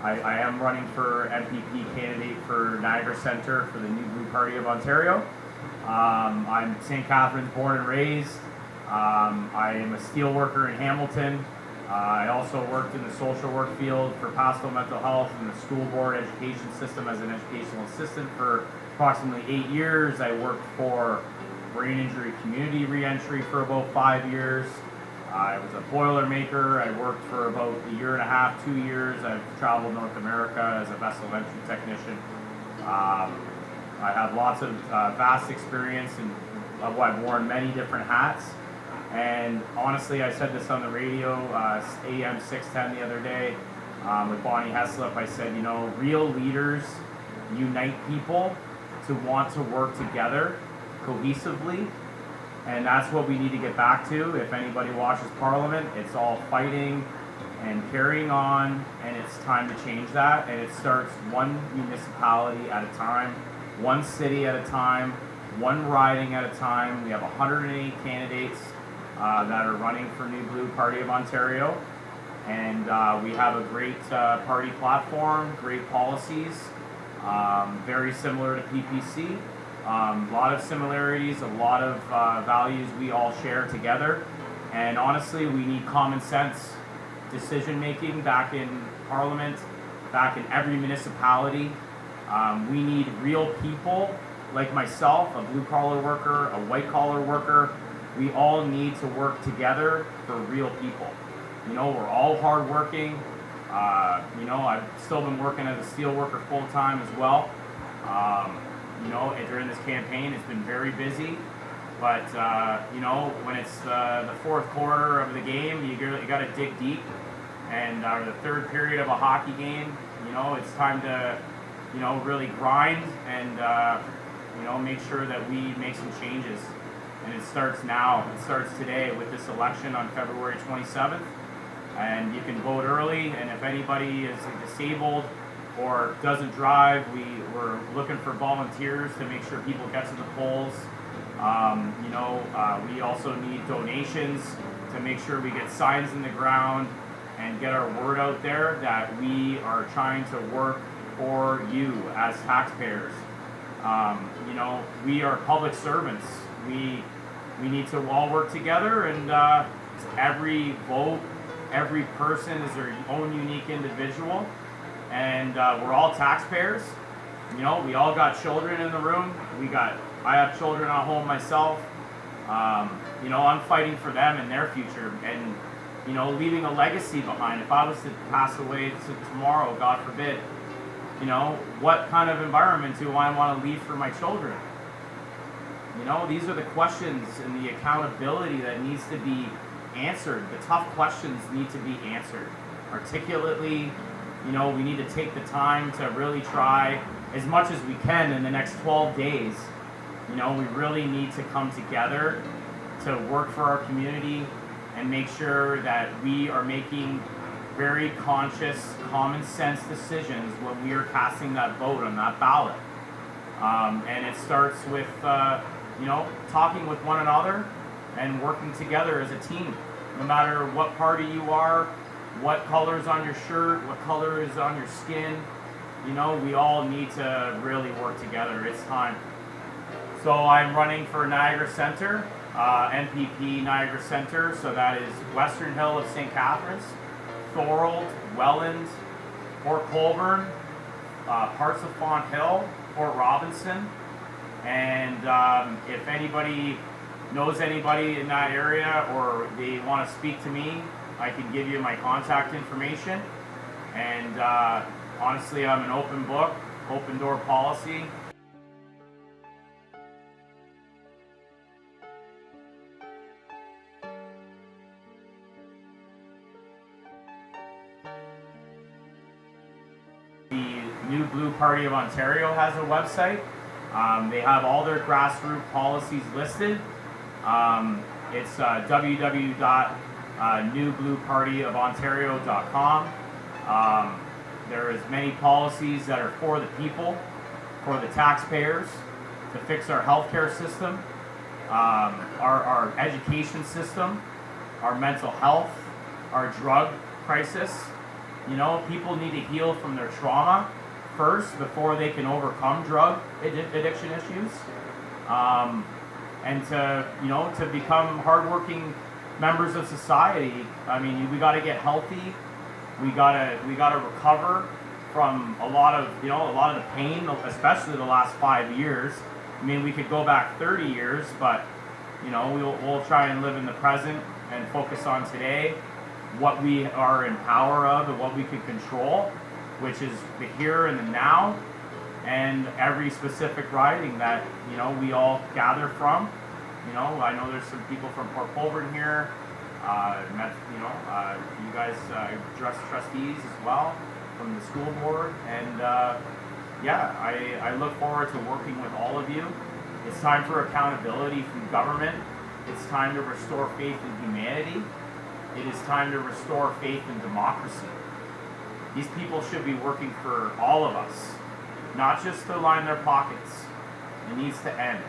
I am running for MPP candidate for Niagara Centre for the New Blue Party of Ontario. I'm St. Catharines born and raised. I am a steel worker in Hamilton. I also worked in the social work field for pastoral mental health in the school board education system as an educational assistant for approximately 8 years. I worked for brain injury community reentry for about 5 years. I was a boilermaker. I worked for about a year and a half, 2 years. I've traveled North America as a vessel entry technician. I have lots of vast experience and I've worn many different hats. And honestly, I said this on the radio, AM 610 the other day with Bonnie Heslop. I said, you know, real leaders unite people to want to work together cohesively. And that's what we need to get back to. If anybody watches Parliament, it's all fighting and carrying on, and it's time to change that. And it starts one municipality at a time, one city at a time, one riding at a time. We have 108 candidates that are running for New Blue Party of Ontario. And we have a great party platform, great policies, very similar to PPC. A lot of similarities, a lot of values we all share together. And honestly, we need common sense decision making back in Parliament, back in every municipality. We need real people like myself, a blue collar worker, a white collar worker. We all need to work together for real people. You know, we're all hardworking. You know, I've still been working as a steel worker full time as well. You know, during this campaign, it's been very busy. But, you know, when it's the fourth quarter of the game, you got to dig deep. And the third period of a hockey game, you know, it's time to, you know, really grind and, you know, make sure that we make some changes. And it starts now. It starts today with this election on February 27th. And you can vote early. And if anybody is disabled or doesn't drive, we're looking for volunteers to make sure people get to the polls. You know, we also need donations to make sure we get signs in the ground and get our word out there that we are trying to work for you as taxpayers. You know, we are public servants. We need to all work together, and every vote, every person is their own unique individual, and we're all taxpayers. You know, we all got children in the room. I have children at home myself. You know, I'm fighting for them and their future, and you know, leaving a legacy behind. If I was to pass away tomorrow, God forbid, you know, what kind of environment do I want to leave for my children? You know, these are the questions and the accountability that needs to be answered. The tough questions need to be answered articulately. You know, we need to take the time to really try as much as we can in the next 12 days. You know, we really need to come together to work for our community and make sure that we are making very conscious, common sense decisions when we are casting that vote on that ballot. And it starts with, you know, talking with one another and working together as a team. No matter what party you are, what color is on your shirt, what color is on your skin, you know, we all need to really work together. It's time. So I'm running for Niagara Centre, NPP Niagara Centre, so that is Western Hill of St. Catharines, Thorold, Welland, Port Colborne, parts of Font Hill, Port Robinson, and if anybody knows anybody in that area or they want to speak to me, I can give you my contact information. And honestly, I'm an open book, open door policy. The New Blue Party of Ontario has a website. They have all their grassroots policies listed. It's www.newbluepartyofontario.com. There is many policies that are for the people, for the taxpayers, to fix our healthcare system, our education system, our mental health, our drug crisis, You know, people need to heal from their trauma first before they can overcome drug addiction issues. And to become hardworking members of society, I mean, we got to get healthy. We gotta recover from a lot of the pain, especially the last 5 years. I mean, we could go back 30 years, but we'll try and live in the present and focus on today, what we are in power of and what we can control, which is the here and the now, and every specific riding that we all gather from. I know there's some people from Port Colborne here. You guys trustees as well from the school board, and I look forward to working with all of you. It's time for accountability from government. It's time to restore faith in humanity. It is time to restore faith in democracy. These people should be working for all of us, not just to line their pockets. It needs to end.